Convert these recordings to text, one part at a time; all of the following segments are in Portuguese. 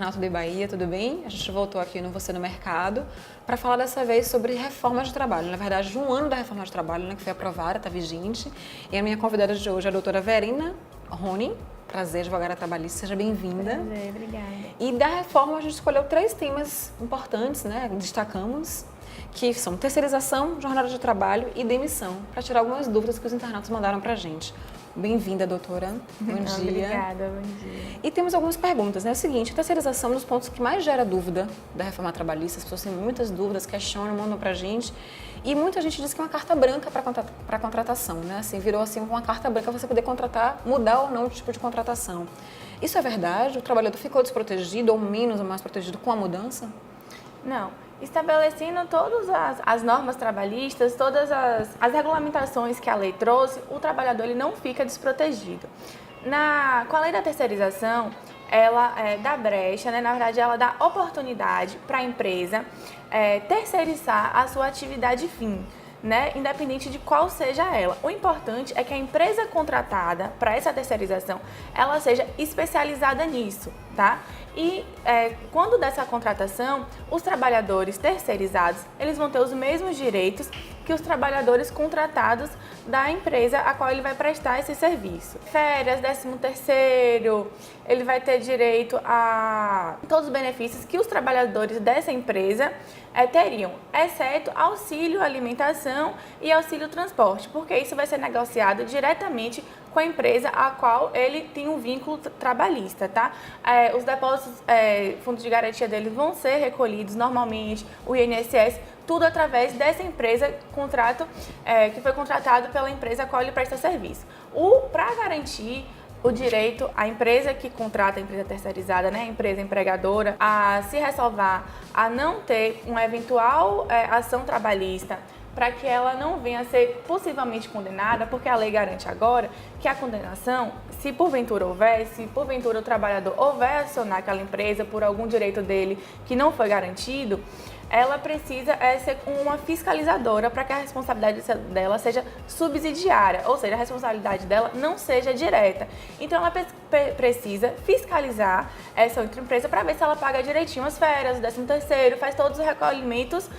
Renato de Bahia, tudo bem? A gente voltou aqui no Você no Mercado para falar dessa vez sobre reforma de trabalho. Na verdade, um ano da reforma de trabalho, né, que foi aprovada, está vigente. E a minha convidada de hoje é a doutora Verena Roni. Prazer, advogada trabalhista, seja bem-vinda. Prazer, obrigada. E da reforma a gente escolheu 3 temas importantes, né? Destacamos, que são terceirização, jornada de trabalho e demissão, para tirar algumas dúvidas que os internautas mandaram para a gente. Bem-vinda, doutora. Bom dia. Obrigada, bom dia. E temos algumas perguntas, né? É o seguinte, a terceirização é um dos pontos que mais gera dúvida da reforma trabalhista. As pessoas têm muitas dúvidas, questionam, mandam pra gente. E muita gente diz que é uma carta branca para contratação, né? Assim, virou assim uma carta branca para você poder contratar, mudar ou não o tipo de contratação. Isso é verdade? O trabalhador ficou desprotegido ou menos ou mais protegido com a mudança? Não. Estabelecendo todas as normas trabalhistas, todas as regulamentações que a lei trouxe, o trabalhador ele não fica desprotegido. Com a lei da terceirização, ela dá brecha, né? Na verdade, ela dá oportunidade para a empresa terceirizar a sua atividade fim, né? Independente de qual seja ela. O importante é que a empresa contratada para essa terceirização, ela seja especializada nisso, tá? E quando dessa contratação, os trabalhadores terceirizados, eles vão ter os mesmos direitos que os trabalhadores contratados da empresa a qual ele vai prestar esse serviço. Férias, 13º, ele vai ter direito a todos os benefícios que os trabalhadores dessa empresa teriam, exceto auxílio alimentação e auxílio transporte, porque isso vai ser negociado diretamente com a empresa a qual ele tem um vínculo trabalhista, tá? Os depósitos, fundos de garantia deles vão ser recolhidos normalmente, o INSS, tudo através dessa empresa, que foi contratado pela empresa a qual ele presta serviço. Para garantir o direito, a empresa que contrata, a empresa terceirizada, né, a empresa empregadora, a se ressalvar, a não ter uma eventual ação trabalhista, para que ela não venha a ser possivelmente condenada, porque a lei garante agora que a condenação, se porventura o trabalhador houver acionar aquela empresa por algum direito dele que não foi garantido, ela precisa ser uma fiscalizadora para que a responsabilidade dela seja subsidiária, ou seja, a responsabilidade dela não seja direta. Então, ela precisa fiscalizar essa outra empresa para ver se ela paga direitinho as férias, o 13º, faz todos os recolhimentos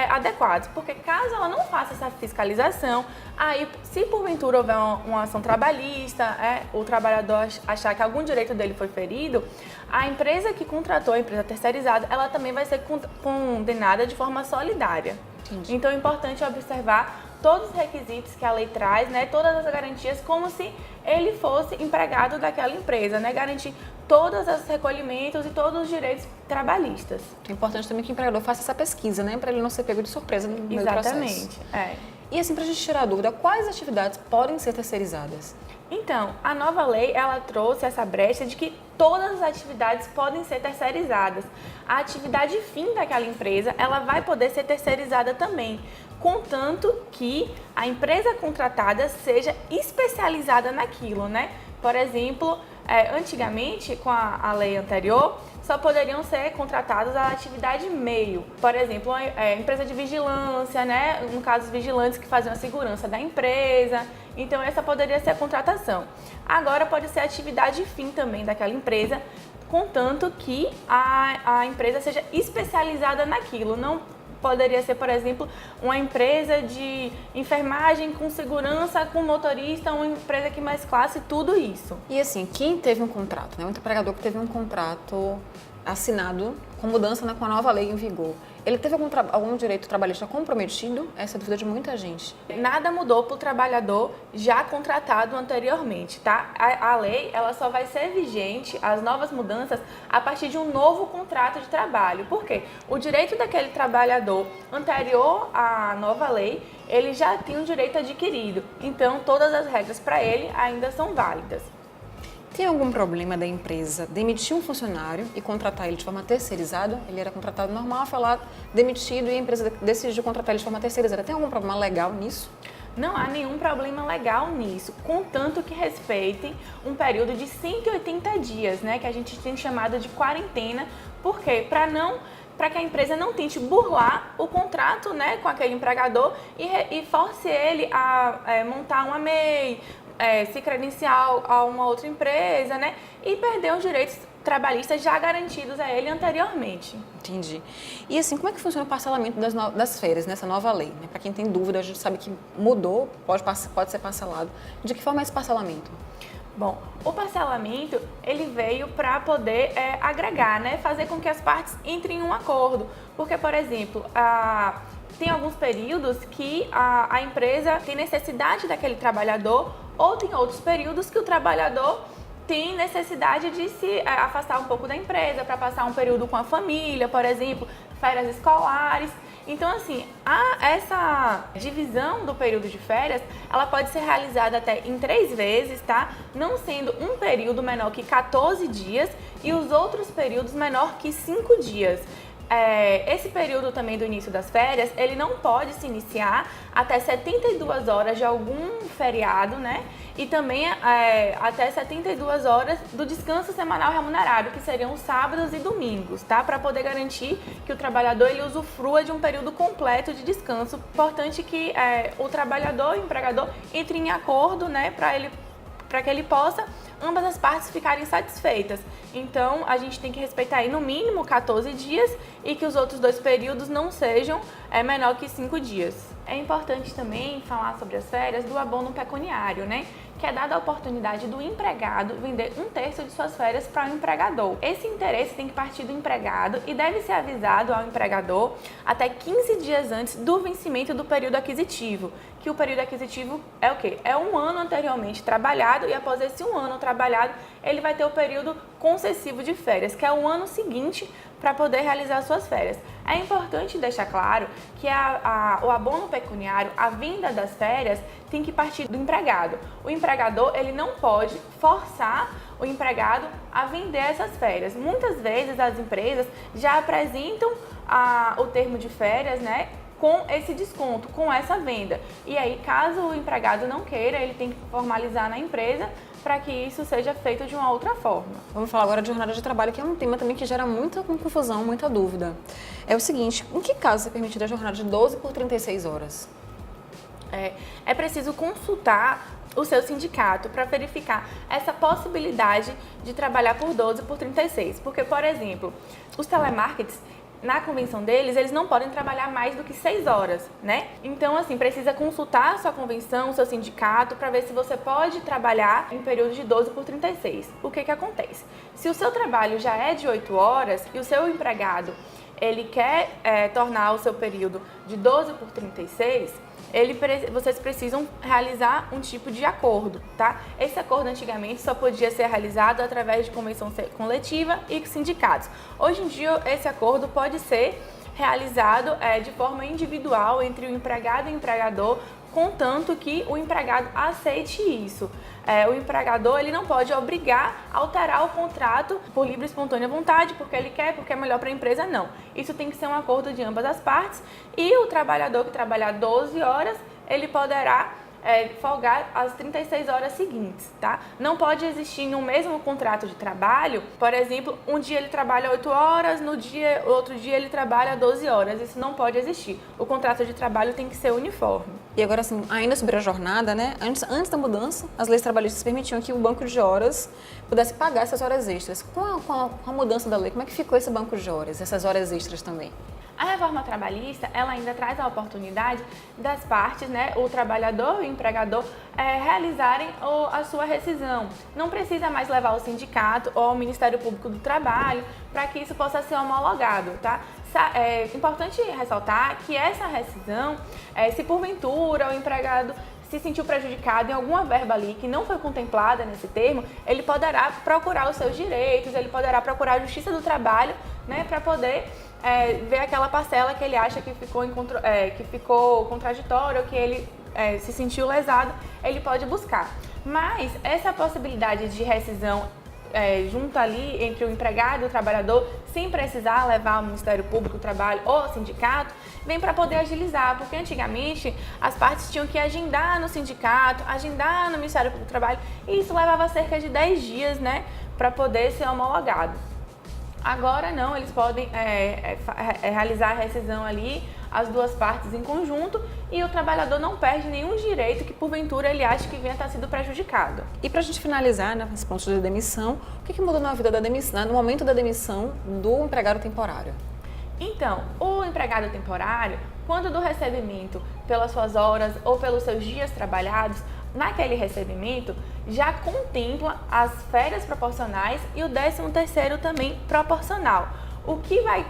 adequados. Porque caso ela não faça essa fiscalização, aí, se porventura houver uma ação trabalhista, o trabalhador achar que algum direito dele foi ferido, a empresa que contratou, a empresa terceirizada, ela também vai ser condenada de forma solidária. Entendi. Então é importante observar todos os requisitos que a lei traz, né, todas as garantias, como se ele fosse empregado daquela empresa, né, garantir todos os recolhimentos e todos os direitos trabalhistas. É importante também que o empregador faça essa pesquisa, né, para ele não ser pego de surpresa no meio do processo. Exatamente. E assim, para a gente tirar a dúvida, quais atividades podem ser terceirizadas? Então, a nova lei, ela trouxe essa brecha de que todas as atividades podem ser terceirizadas. A atividade fim daquela empresa, ela vai poder ser terceirizada também, contanto que a empresa contratada seja especializada naquilo, né? Por exemplo, antigamente, com a lei anterior, só poderiam ser contratados a atividade meio. Por exemplo, a empresa de vigilância, né? No caso, os vigilantes que faziam a segurança da empresa. Então, essa poderia ser a contratação. Agora, pode ser a atividade fim também daquela empresa, contanto que a empresa seja especializada naquilo. Não poderia ser, por exemplo, uma empresa de enfermagem com segurança, com motorista, uma empresa que mesclasse tudo isso. E assim, quem teve um contrato, né? Um empregador que teve um contrato assinado com mudança, né, com a nova lei em vigor, ele teve algum direito trabalhista comprometido? Essa é a dúvida de muita gente. Nada mudou para o trabalhador já contratado anteriormente, tá? A lei, ela só vai ser vigente, as novas mudanças, a partir de um novo contrato de trabalho. Por quê? O direito daquele trabalhador anterior à nova lei, ele já tem um direito adquirido. Então, todas as regras para ele ainda são válidas. Tem algum problema da empresa demitir um funcionário e contratar ele de forma terceirizada? Ele era contratado normal, foi lá demitido e a empresa decidiu contratar ele de forma terceirizada. Tem algum problema legal nisso? Não há nenhum problema legal nisso, contanto que respeitem um período de 180 dias, né, que a gente tem chamado de quarentena. Por quê? Para que a empresa não tente burlar o contrato, né, com aquele empregador e force ele a montar uma MEI, se credenciar a uma outra empresa, né, e perder os direitos trabalhistas já garantidos a ele anteriormente. Entendi. E assim, como é que funciona o parcelamento das férias nessa nova lei? Né? Para quem tem dúvida, a gente sabe que mudou, pode ser parcelado. De que forma é esse parcelamento? Bom, o parcelamento, ele veio para poder agregar, né? Fazer com que as partes entrem em um acordo. Porque, por exemplo, tem alguns períodos que a empresa tem necessidade daquele trabalhador, ou tem outros períodos que o trabalhador tem necessidade de se afastar um pouco da empresa para passar um período com a família, por exemplo, férias escolares. Então, assim, essa divisão do período de férias, ela pode ser realizada até em 3 vezes, tá? Não sendo um período menor que 14 dias e os outros períodos menor que 5 dias. Esse período também do início das férias, ele não pode se iniciar até 72 horas de algum feriado, né? E também até 72 horas do descanso semanal remunerado, que seriam os sábados e domingos, tá? Para poder garantir que o trabalhador ele usufrua de um período completo de descanso. Importante que o trabalhador e o empregador entrem em acordo, né? Para que ele possa ambas as partes ficarem satisfeitas. Então, a gente tem que respeitar aí no mínimo 14 dias e que os outros 2 períodos não sejam menor que 5 dias. É importante também falar sobre as férias do abono pecuniário, né? Que é dada a oportunidade do empregado vender 1/3 de suas férias para o empregador. Esse interesse tem que partir do empregado e deve ser avisado ao empregador até 15 dias antes do vencimento do período aquisitivo, que o período aquisitivo é o quê? É 1 ano anteriormente trabalhado e após esse 1 ano trabalhado, ele vai ter o período concessivo de férias, que é o ano seguinte para poder realizar suas férias. É importante deixar claro que o abono pecuniário, a venda das férias, tem que partir do empregado. O empregador ele não pode forçar o empregado a vender essas férias. Muitas vezes as empresas já apresentam o termo de férias, né, com esse desconto, com essa venda. E aí, caso o empregado não queira, ele tem que formalizar na empresa para que isso seja feito de uma outra forma. Vamos falar agora de jornada de trabalho, que é um tema também que gera muita confusão, muita dúvida. É o seguinte, em que caso é permitida a jornada de 12 por 36 horas? É preciso consultar o seu sindicato para verificar essa possibilidade de trabalhar por 12 por 36. Porque, por exemplo, os telemarketers, na convenção deles, eles não podem trabalhar mais do que 6 horas, né? Então, assim, precisa consultar a sua convenção, o seu sindicato, para ver se você pode trabalhar em período de 12 por 36. O que acontece? Se o seu trabalho já é de 8 horas e o seu empregado, ele quer tornar o seu período de 12 por 36, vocês precisam realizar um tipo de acordo, tá? Esse acordo antigamente só podia ser realizado através de convenção coletiva e sindicatos. Hoje em dia, esse acordo pode ser realizado de forma individual entre o empregado e o empregador, contanto que o empregado aceite isso. O empregador ele não pode obrigar a alterar o contrato por livre e espontânea vontade, porque ele quer, porque é melhor para a empresa, não. Isso tem que ser um acordo de ambas as partes e o trabalhador que trabalhar 12 horas, ele poderá folgar as 36 horas seguintes, tá? Não pode existir no mesmo contrato de trabalho, por exemplo, um dia ele trabalha 8 horas, outro dia ele trabalha 12 horas. Isso não pode existir. O contrato de trabalho tem que ser uniforme. E agora, assim, ainda sobre a jornada, né? Antes da mudança, as leis trabalhistas permitiam que o banco de horas pudesse pagar essas horas extras. Com a mudança da lei, como é que ficou esse banco de horas, essas horas extras também? A reforma trabalhista, ela ainda traz a oportunidade das partes, né, o trabalhador e o empregador, realizarem a sua rescisão. Não precisa mais levar ao sindicato ou ao Ministério Público do Trabalho para que isso possa ser homologado, tá? É importante ressaltar que essa rescisão, se porventura o empregado se sentiu prejudicado em alguma verba ali que não foi contemplada nesse termo, ele poderá procurar os seus direitos, ele poderá procurar a Justiça do Trabalho, né, para poder ver aquela parcela que ele acha que ficou contraditória ou que ele se sentiu lesado, ele pode buscar. Mas essa possibilidade de rescisão junto ali entre o empregado e o trabalhador, sem precisar levar ao Ministério Público do Trabalho ou ao sindicato, vem para poder agilizar, porque antigamente as partes tinham que agendar no sindicato, agendar no Ministério Público do Trabalho, e isso levava cerca de 10 dias, né, para poder ser homologado. Agora não, eles podem realizar a rescisão ali, as duas partes em conjunto, e o trabalhador não perde nenhum direito que porventura ele acha que venha estar sendo prejudicado. E para a gente finalizar, né, nesse ponto de demissão, o que mudou na vida da demissão, no momento da demissão do empregado temporário? Então, o empregado temporário, quando do recebimento pelas suas horas ou pelos seus dias trabalhados, naquele recebimento já contempla as férias proporcionais e o 13º também proporcional. O que vai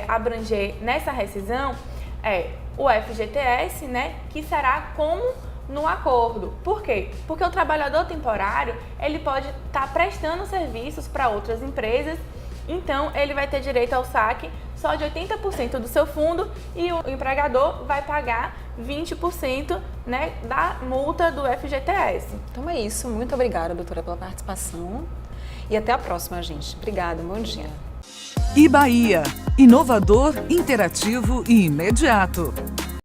abranger nessa rescisão é o FGTS, né, que será como no acordo. Por quê? Porque o trabalhador temporário, ele pode estar prestando serviços para outras empresas, então ele vai ter direito ao saque só de 80% do seu fundo e o empregador vai pagar 20%, né, da multa do FGTS. Então é isso. Muito obrigada, doutora, pela participação. E até a próxima, gente. Obrigada. Bom dia. Bahia. Inovador, interativo e imediato.